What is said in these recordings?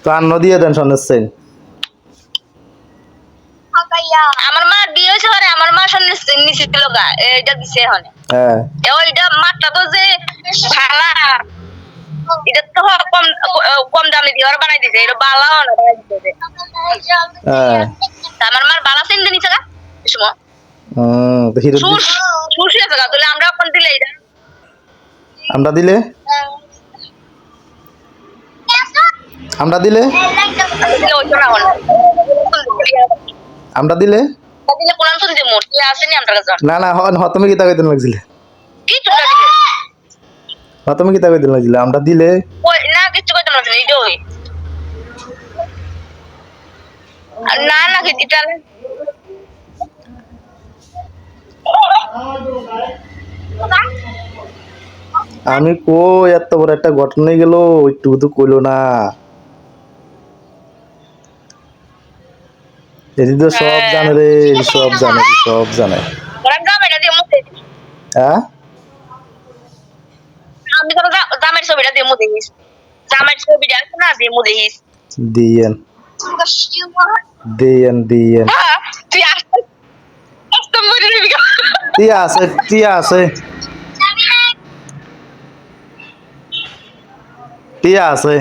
তো আন্ন দিয়ে দেন স্বর্ণের চেন। আমার মা বিয়ে হয়েছে মানে আমার মা স্বর্ণের চেন নিচে ছিল গা, এটা দিছে এখন। হ্যাঁ ওইটা মাত্রা তো যে ভালা, এটা তো কম কম দামে দিয়ে ওরা বানাই দিছে, এটা বালাও না বানাই দিছে। হ্যাঁ আমার মার বালা চেন দিয়ে নিছে গা এই সময়। তো হিরো সুশি আছে গা, তাহলে আমরা এখন দিলে এটা আমরা দিলে আমরা দিলে ওইটা না হল আমরা দিলে দিলে কোন শুন দে মোট আসেনি আমরা কাছে না না তুমি কি তাকে দিন লাগছিলে কি তোমরা দিলে তুমি কি তাকে দিন লাগছিলে আমরা দিলে ওই না কিছু কইতে না এই ওই না না কি এটা আমি এত বড় একটা ঘটনা গেল একটু তো কইলো না। এটি তো সব জানে রে, সব জানে সব জানে। ওরা জামাইটা দিয়ে মুখ দেই হ্যাঁ আমি তো জামাইর ছবিটা দিয়ে মুখ দেইস, জামাইর ছবিটা আছে না দিয়ে মুখ দেইস দিয়েন দিয়েন দিয়েন তুই আসতে আসতে মরে যাবি টিয়া আছে টিয়া আছে টিয়া আছে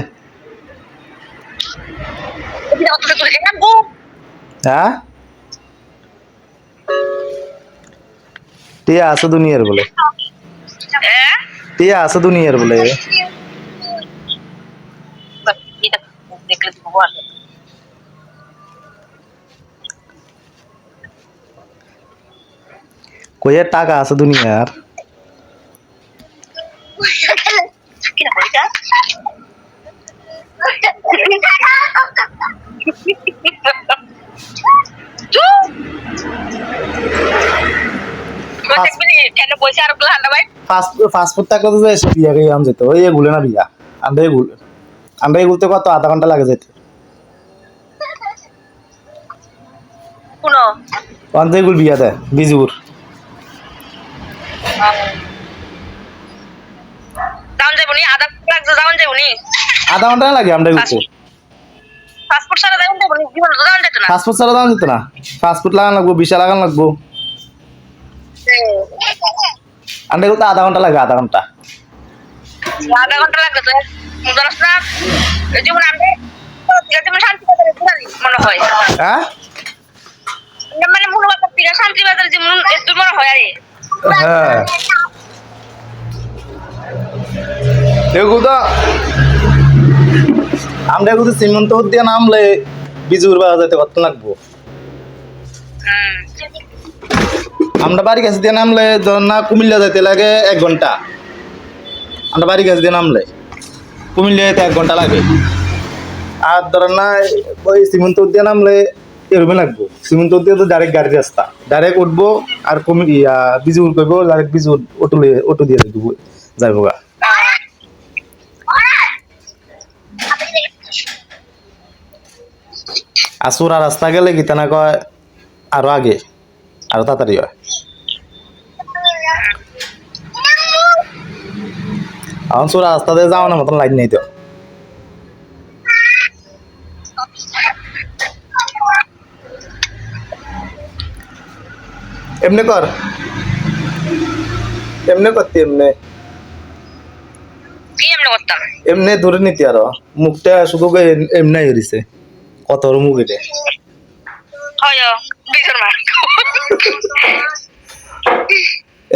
হ্যাঁ টিয়া আছে দুনিয়ার বলে, টিয়া আছে দুনিয়ার বলে। কইয়ের টাকা আছে দুনিয়ার। ফাস্টফুড থাকলে তো এসে বিয়া খেয়ে আম যেত, ওই এগুলো না বিয়া আমরা এগুলতে কত আধা ঘন্টা লাগে যেতে। এগুল বিয়া দেয় বিজুর আধা ঘন্টা লাগে আমরা এগুলতে। ফাস্টফুড ছাড়া দাম যেত না, ফাস্টফুড লাগান লাগবো, বিশা লাগান লাগবো। আমরা এগুলো আধা ঘন্টা লাগে, আধা ঘন্টা লাগে তো যেমন আমি শান্তি মনে হয় হ্যাঁ মানে মনে হয় শান্তি বাজার যেমন একটু মনে হয় আরে হ্যাঁ এগুলো আমরা এগুলো সীমন্ত দিয়ে নামলে বিজুর বাজার যেতে কত লাগবো। আমরা বাড়ি কাছে দিয়ে নামলে না কুমিল্লা যাইতে লাগে 1 ঘন্টা, আমরা বাড়ি কাছে দিয়ে নামলে কুমিল্লা যেতে 1 ঘন্টা লাগে। আর ধরেন না ওই সীমন্ত দিয়ে নামলে এরকমই লাগবো। সীমন্ত দিয়ে তো ডাইরেক্ট গাড়ি রাস্তা, ডাইরেক্ট উঠবো আর বিজুর করবো, ডাইরেক্ট বিজুর অটো দিয়ে দেবো যাইবো গা। আর চোরা রাস্তা গেলে কি তেনা কয় আরো আগে আরো তাড়াতাড়ি হয়। এখন চোরা রাস্তা দিয়ে যাওয়ানোর মতন লাইন নেই তো। এমনি কর এমনি করতে এমনি ধরে নিতে আরো মুখটা শুধু এমনি হয়েছে কত মুখ এটা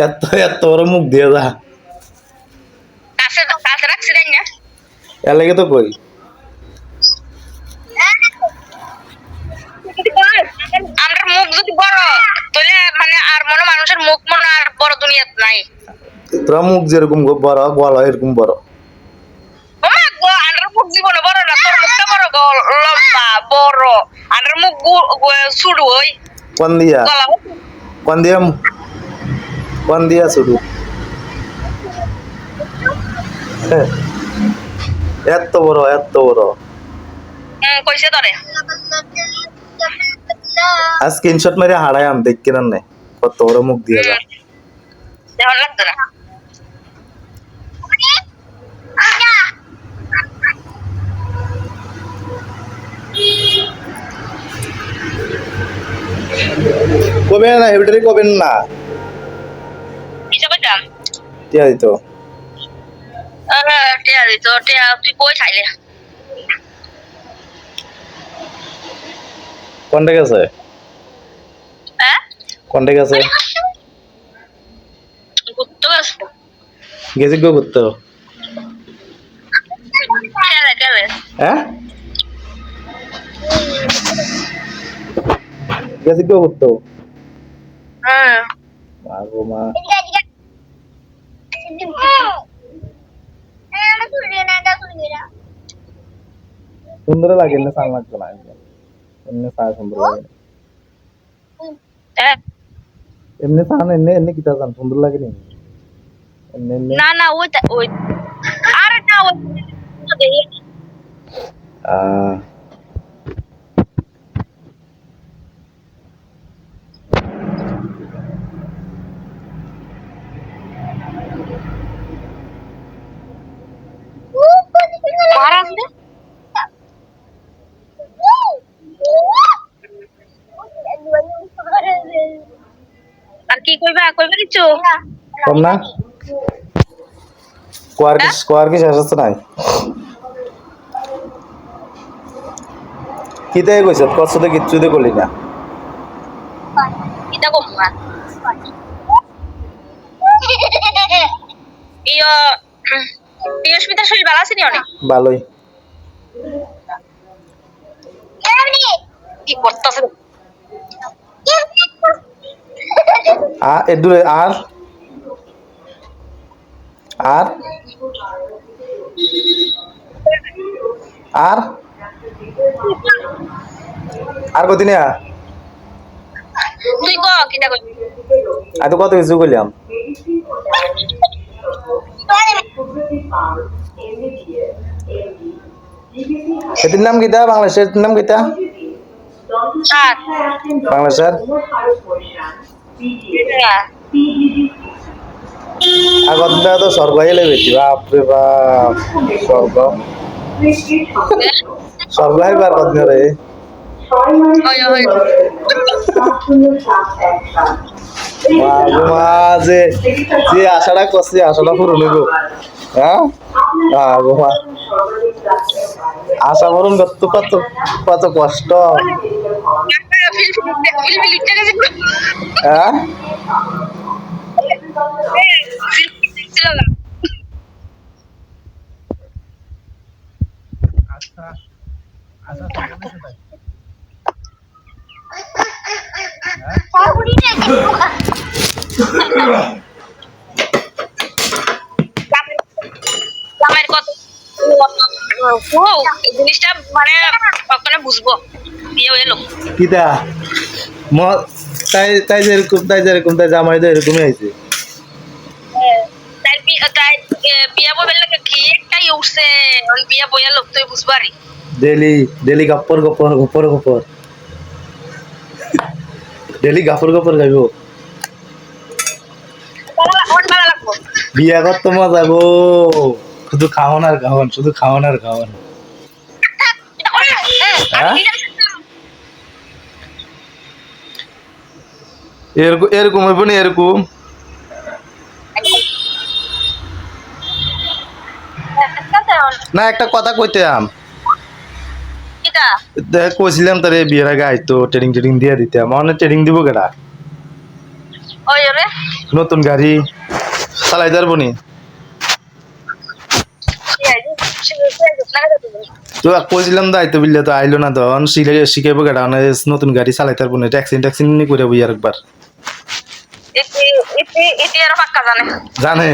এত এত বড় মুখ দিয়ে যা এর লাগে তো কই আমার মুখ যদি বড় তাহলে মানে আর মনে মানুষের মুখ মনে আর বড় দুনিয়াত নাই। তোরা মুখ যেরকম বড় গলা এরকম বড়। আমার মুখ জীবনে বড় না, তোর মুখটা বড় লম্বা বড়, আমার মুখ ছোট ওই কোন দিয়া শুরু এত বড় কইছে তোরে আর স্ক্রিনশট মেরে হারাই আম দেখ কেন নাই কত বড় মুখ দিয়ে যা দেখার লাগতো না। কবে না হেবিটারি কবেন না কিসে কইতাম টিয়া দিত টিয়া দিত টিয়া তুই কই চাইলে কোনটা গেছে হ্যাঁ কোনটা গেছে ঘুরতে আসবো গেছি গো করতে কেলে হ্যাঁ গেছি গো করতে হ্যাঁ মাগো মা সুন্দর লাগে না সাল লাগতো না এমনি সাল সুন্দর লাগে এমনি সাল এমনি কিতা সাল সুন্দর লাগে নি এমনি না না ওই আরে না ওই মহারাজ রে আর কি কইবা কিছু কম না স্কোয়ার কি শেষ আছে নাই কিতাই কইছ কষ্ট তো কিচ্ছু দে করলি না এটা কম না ইয়া পিয়স্মিতার শরীর ভালো আছে নি অনেক ভালোই কি করতেছে দূরে আর আর আর আর কত নিয়া তুই ক কিটা কইবি আমি তো কত কিছু কইলাম এটির নাম কিতা বাংলাদেশের নাম কিতা আর বাংলাদেশের আগত তো স্বর্গ হেলে বেশি বাপরে বাপ স্বর্গ হাইবার কত রে যে যে আশাটা করছি আশাটা পূরণ হইব হ্যাঁ আশা পূরণ করতে কত কত কষ্ট হ্যাঁ জিনিসটা মানে কখনো বুঝবো দিয়ে এলো কিতা তাই তাই যেরকম তাই জামাই তো এরকমই হয়েছে তাই বিয়া বইবার লাগে কি একটাই উঠছে বিয়া বইয়া লোক তুই বুঝবারি ডেলি গপ্পর ডেলি গাফর গাইব বিয়া করতে মজা গো শুধু খাওয়ান আর খাওয়ান শুধু খাওয়ান আর খাওয়ান এরকম হইব না এরকম না একটা কথা কইতাম দেখ কইছিলাম তারে বিয়ের আগে আইতো ট্রেনিং দিয়ে দিতাম মানে ট্রেনিং দিব কেডা নতুন গাড়ি চালাই যাবো নি তো কইছিলাম দায়িত্ব বিল্লে তো আইলো না তখন শিখাইবো কেডা নতুন গাড়ি চালাই পারবো না ট্যাক্সি নি করে বই আরেকবার জানে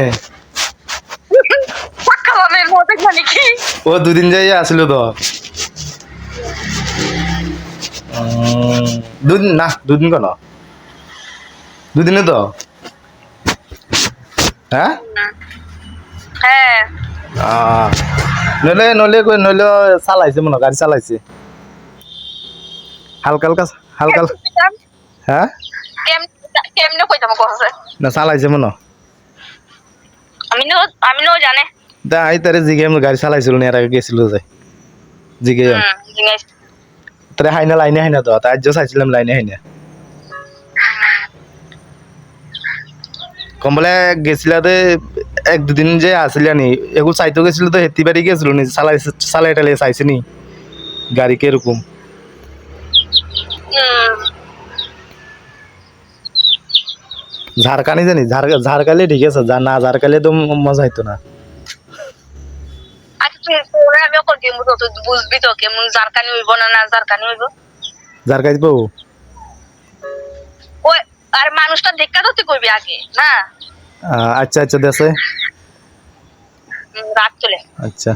ও দুদিন যাই আসলো তো দুদিন কেন দুদিনে তো হ্যাঁ নইলে চালাইছে মনে গাড়ি চালাইছে হালকা হ্যাঁ না চালাইছে মনে আমিও জানে আই তারে জিগে গাড়ি চালাইছিল না এর আগে গেছিল যে জিগে তারে হাইনা লাইনে হাইনা তো তাই চাইছিলাম লাইনে হাইনা কমলে গেছিলাতে এক দুদিন যে আসিলানি এগুলো চাইতে গেছিল তো হেতি বাড়ি গেছিল নি চালাই টালাই চাইছে নি গাড়ি কিরকম ঝাড়খানি জানি ঝাড়খালে ঠিক আছে যা না ঝাড়খালে তো মজা হইতো না আচ্ছা তুই পরে আমিও করতে তুই বুঝবি তো কেমন জারকানি হইব না না জারকানি হইব ঝাড়খাই পাবো ওই আর মানুষটা দেখা তো তুই কইবি আগে না আচ্ছা আচ্ছা দেশে রাত চলে আচ্ছা